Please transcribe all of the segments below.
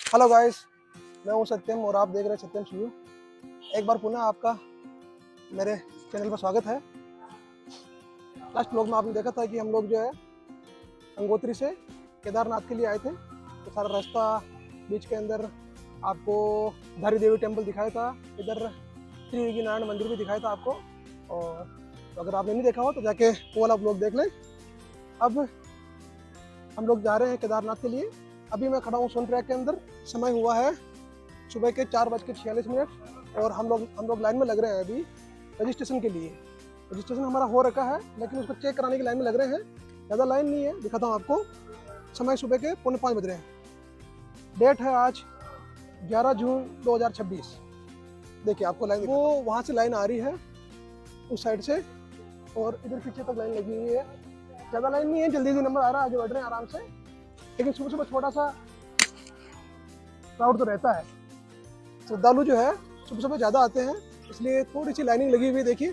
Hello guys, मैं हूं सत्यम और आप देख रहे हैं सत्यम रिव्यू। एक बार पुनः आपका मेरे चैनल पर स्वागत है। लास्ट व्लॉग में आपने देखा था कि हम लोग जो है गंगोत्री से केदारनाथ के लिए आए थे। तो सारा रास्ता बीच के अंदर आपको धारी देवी टेम्पल दिखाया था, इधर श्री योगी नारायण मंदिर भी दिखाया था आपको। और तो अगर आपने नहीं देखा हो तो जाके वो वाला व्लॉग देख लें। अब हम लोग जा रहे हैं केदारनाथ के लिए। अभी मैं खड़ा हूँ सोनप्रयाग के अंदर। समय हुआ है सुबह के 4:46 और हम लोग लाइन में लग रहे हैं अभी रजिस्ट्रेशन के लिए। रजिस्ट्रेशन हमारा हो रखा है लेकिन उसको चेक कराने की लाइन में लग रहे हैं। ज़्यादा लाइन नहीं है, दिखाता हूँ आपको। समय सुबह के 4:45 बज रहे हैं। डेट है आज 11 जून 2026। देखिए आपको लाइन, वो वहाँ से लाइन आ रही है उस साइड से और इधर पीछे तक लाइन लगी हुई है। ज़्यादा लाइन नहीं है, जल्दी जल्दी नंबर आ रहा है, आगे बढ़ रहे हैं आराम से। लेकिन सुबह सुबह थोड़ा सा क्राउड तो रहता है। श्रद्धालु जो है सुबह सुबह ज़्यादा आते हैं, इसलिए थोड़ी सी लाइनिंग लगी हुई है। देखिए,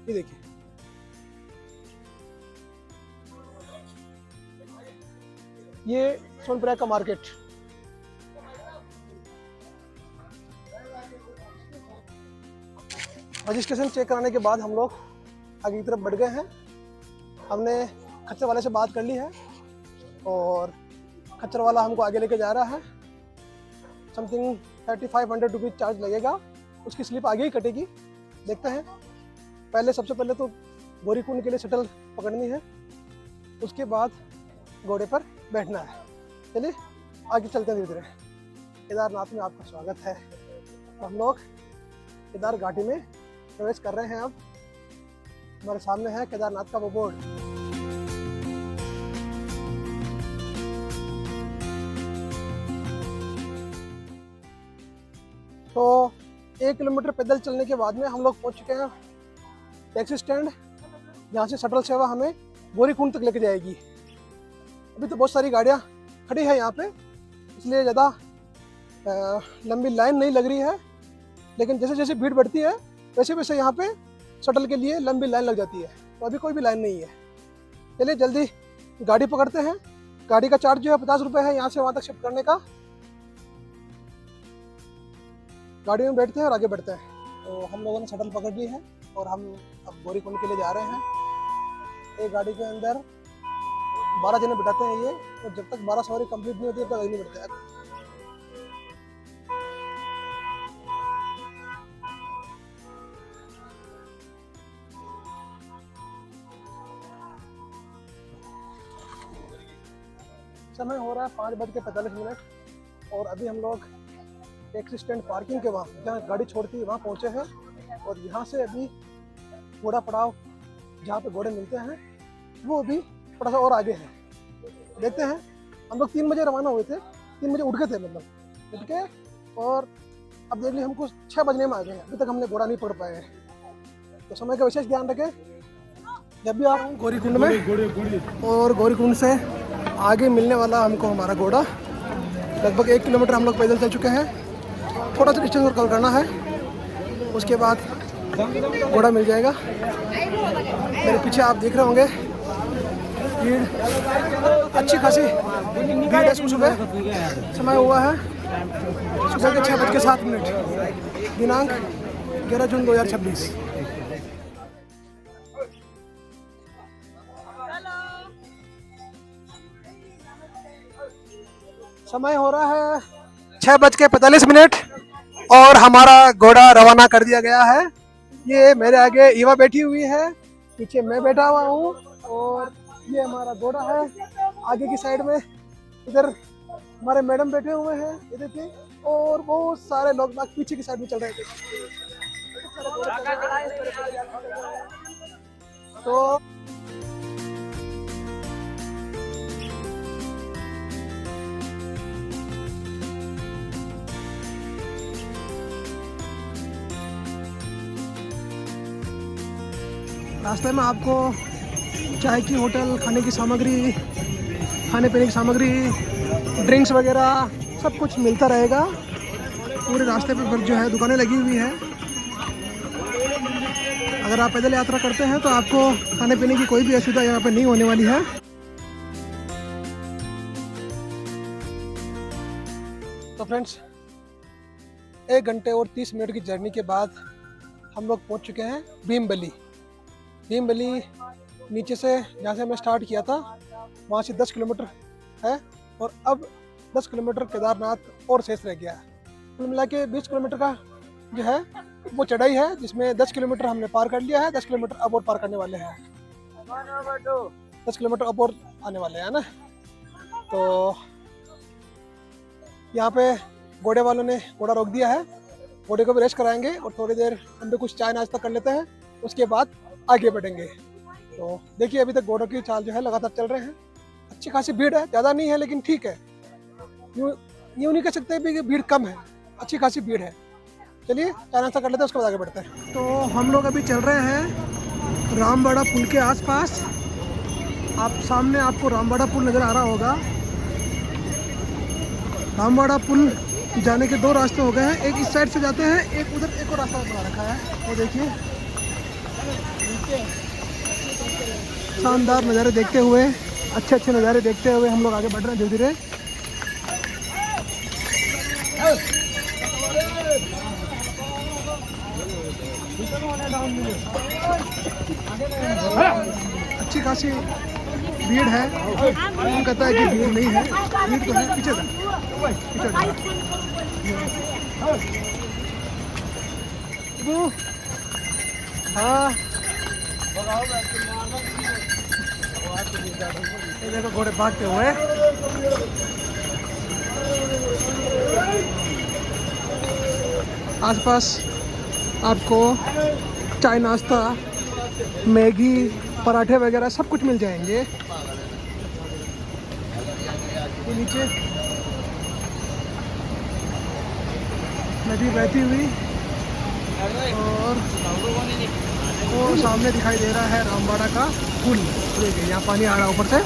ये देखिए, ये सोनप्रयाग का मार्केट। रजिस्ट्रेशन चेक कराने के बाद हम लोग आगे की तरफ बढ़ गए हैं। हमने खच्चर वाले से बात कर ली है और खच्चर वाला हमको आगे लेके जा रहा है। समथिंग 3500 रुपीज़ चार्ज लगेगा, उसकी स्लिप आगे ही कटेगी। देखते हैं। सबसे पहले तो गौरीकुंड के लिए शटल पकड़नी है, उसके बाद घोड़े पर बैठना है। चलिए आगे चलते हैं धीरे धीरे। केदारनाथ में आपका स्वागत है। हम लोग केदार घाटी में प्रवेश कर रहे हैं। अब हमारे सामने है केदारनाथ का वो बोर्ड। तो 1 किलोमीटर पैदल चलने के बाद में हम लोग पहुंच चुके हैं टैक्सी स्टैंड, जहाँ से शटल सेवा हमें गौरीकुंड तक लेके जाएगी। अभी तो बहुत सारी गाड़ियाँ खड़ी है यहाँ पे, इसलिए ज़्यादा लंबी लाइन नहीं लग रही है। लेकिन जैसे जैसे भीड़ बढ़ती है वैसे वैसे यहाँ पे शटल के लिए लंबी लाइन लग जाती है। तो अभी कोई भी लाइन नहीं है। चलिए जल्दी गाड़ी पकड़ते हैं। गाड़ी का चार्ज जो है 50 रुपये है यहाँ से वहाँ तक शिफ्ट करने का। गाड़ी में बैठते हैं और आगे बढ़ते हैं। तो हम लोगों ने शटल पकड़ ली है और हम अब गौरीकुंड के लिए जा रहे हैं। एक गाड़ी के अंदर 12 जने बिठाते हैं ये, और जब तक 12 सवारी कंप्लीट नहीं होती तब तक आगे नहीं बढ़ते हैं। समय हो रहा है 5:45 और अभी हम लोग टैक्सी स्टैंड पार्किंग के वहाँ जहाँ गाड़ी छोड़ती है वहाँ पहुँचे हैं। और यहाँ से अभी घोड़ा पड़ाव जहाँ पे घोड़े मिलते हैं वो अभी थोड़ा सा और आगे है। देखते हैं। हम लोग 3 बजे रवाना हुए थे, 3 बजे उठ गए थे, मतलब उठ के, और अब देख लीजिए हमको 6 बजने में आ गए। अभी तक हमने घोड़ा नहीं पकड़ पाए हैं। तो समय का विशेष ध्यान रखें जब भी आप गौरीकुंड में। और गौरीकुंड से आगे मिलने वाला हमको हमारा घोड़ा। लगभग 1 किलोमीटर हम लोग पैदल चल चुके हैं। थोड़ा सा डिस्टेंस और कवर करना है, उसके बाद घोड़ा मिल जाएगा। मेरे पीछे आप देख रहे होंगे भीड़ अच्छी खासी भीड़ है। सुबह समय हुआ है सुबह के 6:07, दिनांक 11 जून 2026। समय हो रहा है 6:45 और हमारा घोड़ा रवाना कर दिया गया है। ये मेरे आगे ईवा बैठी हुई है, पीछे मैं बैठा हुआ हूँ, और ये हमारा घोड़ा है आगे की साइड में। इधर हमारे मैडम बैठे हुए हैं, ये देखिए, और बहुत सारे लोग बाग पीछे की साइड में चल रहे थे। तो रास्ते में आपको चाय की होटल, खाने की सामग्री, खाने पीने की सामग्री, ड्रिंक्स वगैरह सब कुछ मिलता रहेगा। पूरे रास्ते पर जो है दुकानें लगी हुई हैं। अगर आप पैदल यात्रा करते हैं तो आपको खाने पीने की कोई भी असुविधा यहाँ पर नहीं होने वाली है। तो फ्रेंड्स 1 घंटे और 30 मिनट की जर्नी के बाद हम लोग पहुंच चुके हैं भीमबली। भीमबली नीचे से जहाँ से हमने स्टार्ट किया था वहाँ से 10 किलोमीटर है और अब 10 किलोमीटर केदारनाथ और शेष रह गया है। कुल मिला के 20 किलोमीटर का जो है वो चढ़ाई है, जिसमें 10 किलोमीटर हमने पार कर लिया है। 10 किलोमीटर अब और पार करने वाले हैं, 10 किलोमीटर अब और आने वाले हैं ना। तो यहाँ पे घोड़े वालों ने घोड़ा रोक दिया है, घोड़े को भी रेस्ट कराएंगे और थोड़ी देर हम भी कुछ चाय नाश्ता कर लेते हैं, उसके बाद आगे बढ़ेंगे। तो देखिए अभी तक घोड़ों की चाल जो है लगातार चल रहे हैं। अच्छी खासी भीड़ है, ज़्यादा नहीं है लेकिन ठीक है, यूँ नहीं कह सकते भी कि भीड़ कम है, अच्छी खासी भीड़ है। चलिए चाय नाश्ता कर लेते हैं, उसके बाद आगे बढ़ते हैं। तो हम लोग अभी चल रहे हैं रामबाड़ा पुल के आसपास। आप सामने आपको रामबाड़ा पुल नज़र आ रहा होगा। रामबाड़ा पुल जाने के 2 रास्ते हो गए हैं, एक इस साइड से जाते हैं, एक उधर एक और रास्ता बना रखा है। वो देखिए शानदार नज़ारे देखते हुए, अच्छे नज़ारे देखते हुए हम लोग आगे बढ़ रहे हैं धीरे धीरे। अच्छी खासी भीड़ है, वो कहता है कि भीड़ नहीं है, भीड़ तो है। पीछे हाँ ये देखो घोड़े भागते हुए। आसपास आपको चाय नाश्ता, मैगी, पराठे वगैरह सब कुछ मिल जाएंगे। ये नीचे नदी बहती हुई और वो सामने दिखाई दे रहा है रामबाड़ा का पुल। देखिए यहाँ पानी आ रहा है ऊपर से।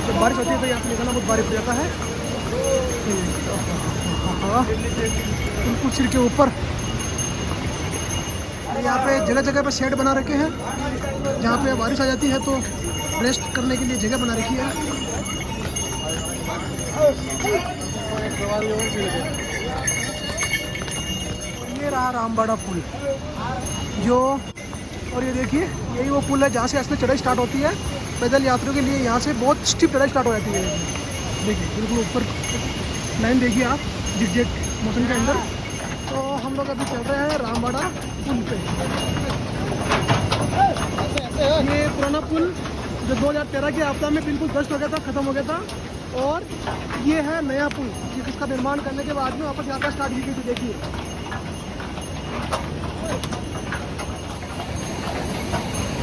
जब बारिश होती है तो यहाँ पे निकलना बहुत बारिश हो जाता है। बिल्कुल सिर के ऊपर यहाँ पे जगह जगह पे शेड बना रखे हैं, जहाँ पे बारिश आ जाती है तो रेस्ट करने के लिए जगह बना रखी है। ये रहा रामबाड़ा पुल जो, और ये देखिए यही वो पुल है जहाँ से असली चढ़ाई स्टार्ट होती है पैदल यात्रियों के लिए। यहाँ से बहुत स्टीप चढ़ाई स्टार्ट हो जाती है। देखिए बिल्कुल ऊपर लाइन देखिए आप, जिग मौसम के अंदर। तो हम लोग अभी चल रहे हैं रामबाड़ा पुल पे। ये पुराना पुल जो 2013 के आपदा में बिल्कुल ध्वस्त हो गया था, ख़त्म हो गया था। और ये है नया पुल जिसका निर्माण करने के बाद में वापस यात्रा स्टार्ट की गई थी। देखिए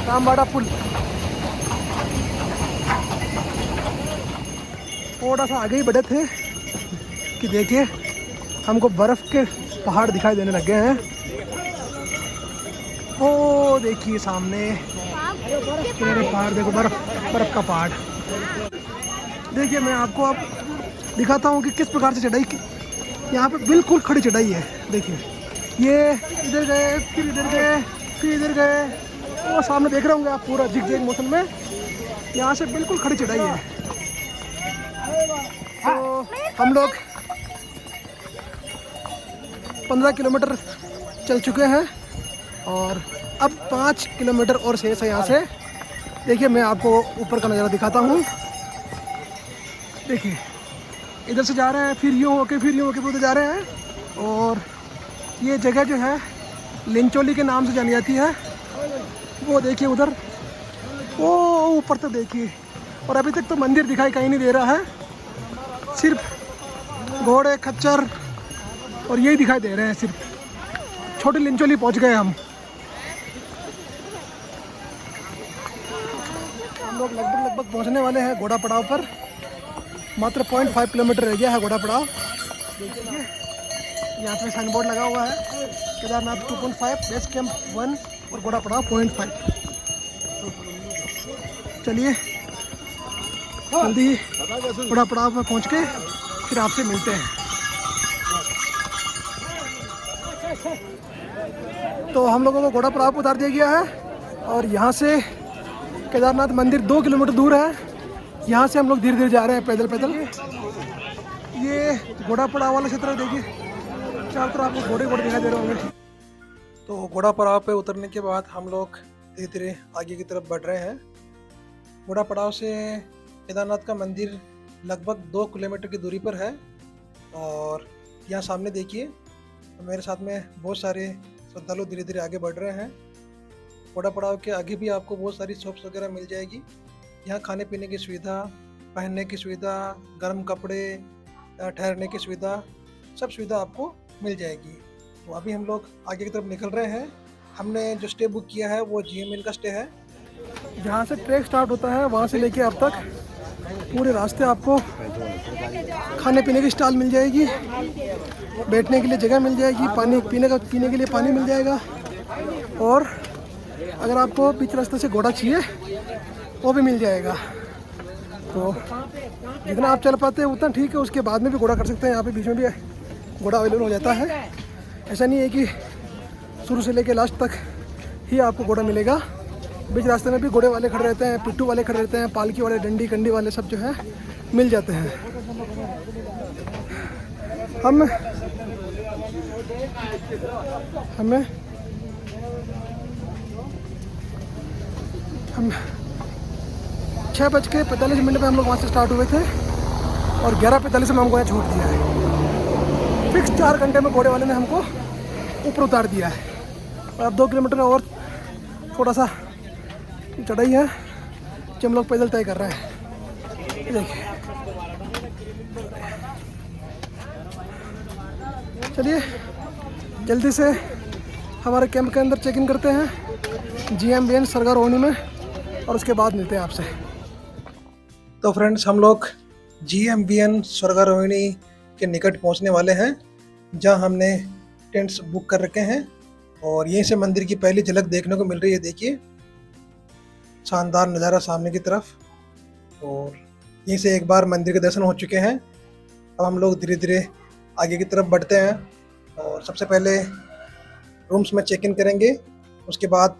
रामबाड़ा पुल। थोड़ा सा आगे ही बढ़े थे कि देखिए हमको बर्फ़ के पहाड़ दिखाई देने लग गए हैं। ओ देखिए सामने पहाड़, देखो बर्फ का पहाड़। देखिए मैं आपको अब दिखाता हूँ कि किस प्रकार से चढ़ाई की। यहाँ पे बिल्कुल खड़ी चढ़ाई है। देखिए ये इधर गए, फिर इधर गए, फिर इधर गए, वो सामने देख रहे होंगे आप पूरा जिग मौसम में। यहाँ से बिल्कुल खड़ी चढ़ाई है। तो हम लोग 15 किलोमीटर चल चुके हैं और अब 5 किलोमीटर और शेष है यहाँ से। देखिए मैं आपको ऊपर का नज़ारा दिखाता हूँ। देखिए इधर से जा रहे हैं, फिर यूँ होके उधर जा रहे हैं। और ये जगह जो है लिंचोली के नाम से जानी जाती है। वो देखिए उधर, वो ऊपर तक देखिए। और अभी तक तो मंदिर दिखाई कहीं नहीं दे रहा है, सिर्फ घोड़े, खच्चर और यही दिखाई दे रहे हैं। सिर्फ छोटी लिंचोली पहुंच गए हम लोग लगभग पहुंचने वाले हैं घोड़ा पड़ाव पर। मात्र 0.5 किलोमीटर रह गया है घोड़ा पड़ाव। देखिए यहाँ पे साइन बोर्ड लगा हुआ है, केदारनाथ 2.5, बेस कैंप 1 और घोड़ा पड़ाव 0.5। चलिए जल्दी घोड़ा पड़ाव पर पहुँच के फिर आपसे मिलते हैं। तो हम लोगों को घोड़ा पड़ाव पर उतार दिया गया है और यहाँ से केदारनाथ मंदिर 2 किलोमीटर दूर है। यहाँ से हम लोग धीरे धीरे जा रहे हैं पैदल। ये घोड़ा पड़ाव वाला क्षेत्र है। देखिए चारों तरफ आपको घोड़े घोड़े दिखाई दे रहे होंगे। तो घोड़ा पड़ाव पे उतरने के बाद हम लोग धीरे धीरे आगे की तरफ बढ़ रहे हैं। घोड़ा पड़ाव से केदारनाथ का मंदिर लगभग 2 किलोमीटर की दूरी पर है। और यहाँ सामने देखिए मेरे साथ में बहुत सारे श्रद्धालु धीरे धीरे आगे बढ़ रहे हैं। घोड़ा पड़ाव के आगे भी आपको बहुत सारी शॉप्स वगैरह मिल जाएगी। यहाँ खाने पीने की सुविधा, पहनने की सुविधा, गर्म कपड़े, ठहरने की सुविधा, सब सुविधा आपको मिल जाएगी। तो अभी हम लोग आगे की तरफ निकल रहे हैं। हमने जो स्टे बुक किया है वो GMN का स्टे है। जहाँ से ट्रैक स्टार्ट होता है वहाँ से लेके अब तक पूरे रास्ते आपको खाने पीने की स्टॉल मिल जाएगी, बैठने के लिए जगह मिल जाएगी, पानी पीने के लिए पानी मिल जाएगा। और अगर आपको बीच रास्ते से घोड़ा चाहिए वो भी मिल जाएगा। तो जितना आप चल पाते हैं उतना ठीक है, उसके बाद में भी घोड़ा कर सकते हैं। यहाँ पे बीच में भी घोड़ा अवेलेबल हो जाता है। ऐसा नहीं है कि शुरू से लेकर लास्ट तक ही आपको घोड़ा मिलेगा। बीच रास्ते में भी घोड़े वाले खड़े रहते हैं, पिट्ठू वाले खड़े रहते हैं, पालकी वाले, डंडी कंडी वाले सब जो है मिल जाते हैं। हमें 6:45 पे हम लोग वहाँ से स्टार्ट हुए थे और 11:45 में हमको यहाँ छोड़ दिया है। फिक्स 4 घंटे में घोड़े वाले ने हमको ऊपर उतार दिया है। और अब 2 किलोमीटर और थोड़ा सा चढ़ाई है जो हम लोग पैदल तय कर रहे हैं। देखिए, चलिए जल्दी से हमारे कैंप के अंदर चेक इन करते हैं GMBN सरगा रोहिणी में, और उसके बाद मिलते हैं आपसे। तो फ्रेंड्स, हम लोग GMBN सरगा रोहिणी के निकट पहुंचने वाले हैं, जहां हमने टेंट्स बुक कर रखे हैं। और यहीं से मंदिर की पहली झलक देखने को मिल रही है। देखिए शानदार नज़ारा सामने की तरफ। और यहीं से एक बार मंदिर के दर्शन हो चुके हैं। अब हम लोग धीरे धीरे आगे की तरफ बढ़ते हैं और सबसे पहले रूम्स में चेक इन करेंगे, उसके बाद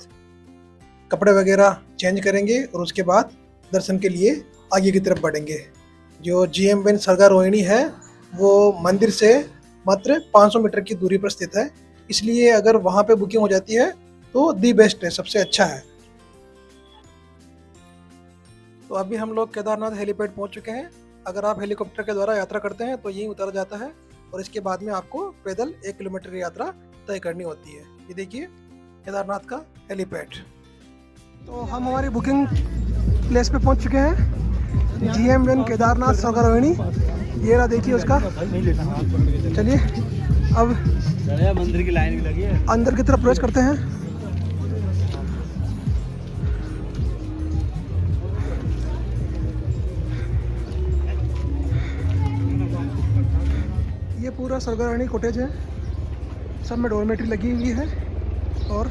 कपड़े वगैरह चेंज करेंगे और उसके बाद दर्शन के लिए आगे की तरफ बढ़ेंगे। जो GMBN सरगा रोहिणी है वो मंदिर से मात्र 500 मीटर की दूरी पर स्थित है, इसलिए अगर वहाँ पे बुकिंग हो जाती है तो दी बेस्ट है, सबसे अच्छा है। तो अभी हम लोग केदारनाथ हेलीपैड पहुँच चुके हैं। अगर आप हेलीकॉप्टर के द्वारा यात्रा करते हैं तो यहीं उतारा जाता है और इसके बाद में आपको पैदल 1 किलोमीटर की यात्रा तय करनी होती है। ये देखिए केदारनाथ का हेलीपैड। तो हम हमारी बुकिंग प्लेस पे पहुंच चुके हैं, GMBN केदारनाथ सरगा रोहिणी। ये रहा, देखिए उसका। चलिए अब मंदिर की लाइन भी लगी है, अंदर की तरफ प्रवेश करते हैं। ये पूरा सरगा रोहिणी कॉटेज है, सब में डोरमेट्री लगी हुई है। और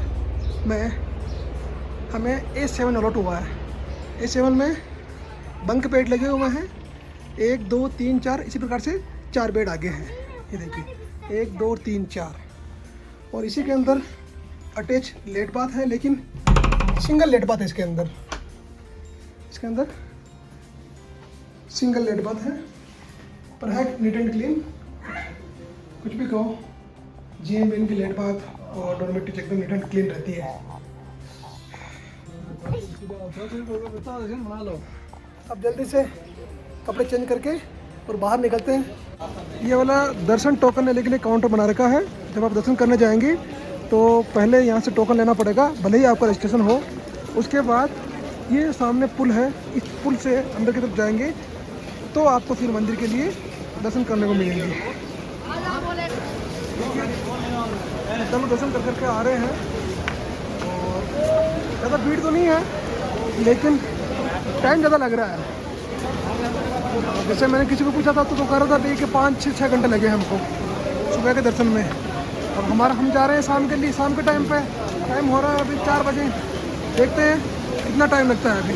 हमें A7 अलॉट हुआ है। A7 में बंक बेड लगे हुए हैं, 1 2 3 4, इसी प्रकार से 4 बेड आगे हैं। ये देखिए 1 2 3 4। और इसी के अंदर अटैच लेट बाथ है, लेकिन सिंगल लेट बाथ है इसके अंदर सिंगल लेट बाथ है, पर है नीट एंड क्लीन। कुछ भी कहो, GMBN की लेट बाथ और डॉर्मेट्री एकदम नीट एंड क्लीन रहती है। अब जल्दी से कपड़े चेंज करके और बाहर निकलते हैं। ये वाला दर्शन टोकन लेने के लिए काउंटर बना रखा है। जब आप दर्शन करने जाएंगे तो पहले यहाँ से टोकन लेना पड़ेगा, भले ही आपका रजिस्ट्रेशन हो। उसके बाद ये सामने पुल है, इस पुल से अंदर की तरफ जाएंगे तो आपको फिर मंदिर के लिए दर्शन करने को मिलेंगे। चलो दर्शन कर करके आ रहे हैं और ज़्यादा भीड़ तो नहीं है, लेकिन टाइम ज़्यादा लग रहा है। जैसे मैंने किसी को पूछा था तो कह रहा था कि 5-6 घंटे लगे हमको सुबह के दर्शन में। और हम जा रहे हैं शाम के टाइम पे। टाइम हो रहा है अभी 4 बजे, देखते हैं कितना टाइम लगता है अभी।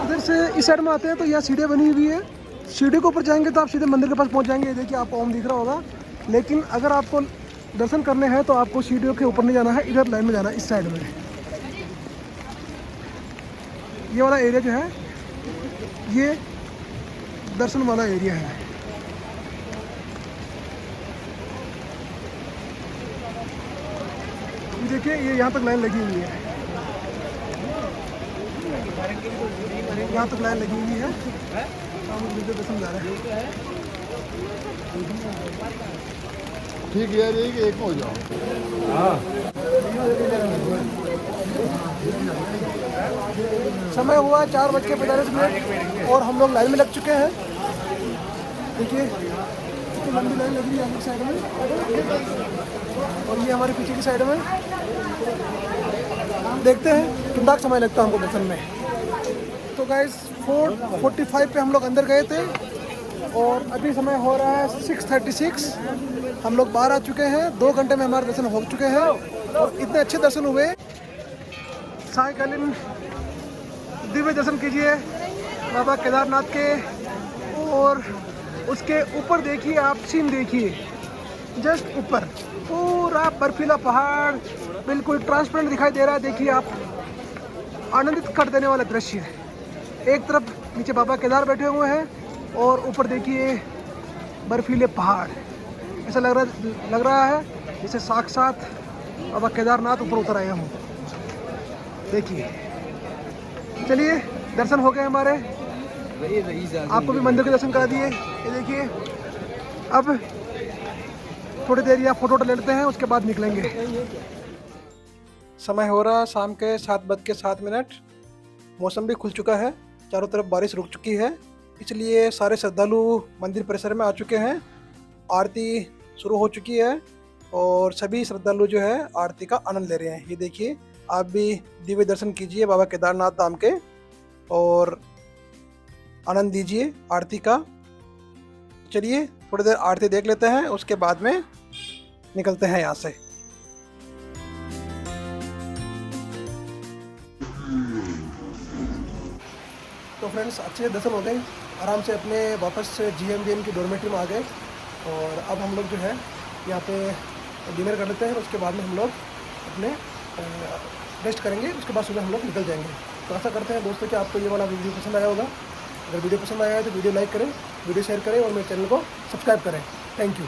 इधर से इस साइड में आते हैं तो यहाँ सीढ़ियाँ बनी हुई है। सीढ़ी के ऊपर जाएंगे तो आप सीधे मंदिर के पास पहुँच जाएंगे। देखिए आपको ओम दिख रहा होगा, लेकिन अगर आपको दर्शन करने हैं तो आपको सीढ़ियों के ऊपर नहीं जाना है, इधर लाइन में जाना है, इस साइड में। ये वाला एरिया जो है ये दर्शन वाला एरिया है। ये देखिए, ये यहाँ तक लाइन लगी हुई है, यहाँ तक लाइन लगी हुई है। हम दर्शन जा रहे हैं। ठीक है, एक हो जाओ। समय हुआ 4:45 और हम लोग लाइन में लग चुके हैं। देखिए लंबी लाइन लगी है आगे साइड में, और ये हमारे पीछे की साइड में। देखते हैं कितना समय लगता है हमको दर्शन में। तो गाइस 4:45 पे हम लोग अंदर गए थे और अभी समय हो रहा है 6:36। हम लोग बाहर आ चुके हैं। 2 घंटे में हमारे दर्शन हो चुके हैं और इतने अच्छे दर्शन हुए। सायकालीन दिव्य दर्शन कीजिए बाबा केदारनाथ के, और उसके ऊपर देखिए आप सीन देखिए, जस्ट ऊपर पूरा बर्फीला पहाड़ बिल्कुल ट्रांसपेरेंट दिखाई दे रहा है। देखिए आप, आनंदित कर देने वाला दृश्य है। एक तरफ नीचे बाबा केदार बैठे हुए हैं और ऊपर देखिए बर्फीले पहाड़। ऐसा लग रहा है जैसे साक्षात बाबा केदारनाथ ऊपर उतर आए हूँ। देखिए, चलिए दर्शन हो गए हमारे। आपको भी मंदिर के दर्शन करा दिए। ये देखिए, अब थोड़ी देर या फोटो ले लेते हैं, उसके बाद निकलेंगे। समय हो रहा है शाम के 7:07। मौसम भी खुल चुका है, चारों तरफ बारिश रुक चुकी है, इसलिए सारे श्रद्धालु मंदिर परिसर में आ चुके हैं। आरती शुरू हो चुकी है और सभी श्रद्धालु जो है आरती का आनंद ले रहे हैं। ये देखिए, आप भी दिव्य दर्शन कीजिए बाबा केदारनाथ धाम के और आनंद दीजिए आरती का। चलिए थोड़ी देर आरती देख लेते हैं, उसके बाद में निकलते हैं यहाँ से। तो फ्रेंड्स, अच्छे दर्शन हो गए। आराम से अपने वापस GMBN की डॉर्मेट्री में आ गए और अब हम लोग जो है यहाँ पे डिनर कर लेते हैं। उसके बाद में हम लोग अपने रेस्ट करेंगे। उसके बाद सुबह हम लोग निकल जाएंगे। तो आशा करते हैं दोस्तों कि आपको ये वाला वीडियो पसंद आया होगा। अगर वीडियो पसंद आया है तो वीडियो लाइक करें, वीडियो शेयर करें और मेरे चैनल को सब्सक्राइब करें। Thank you.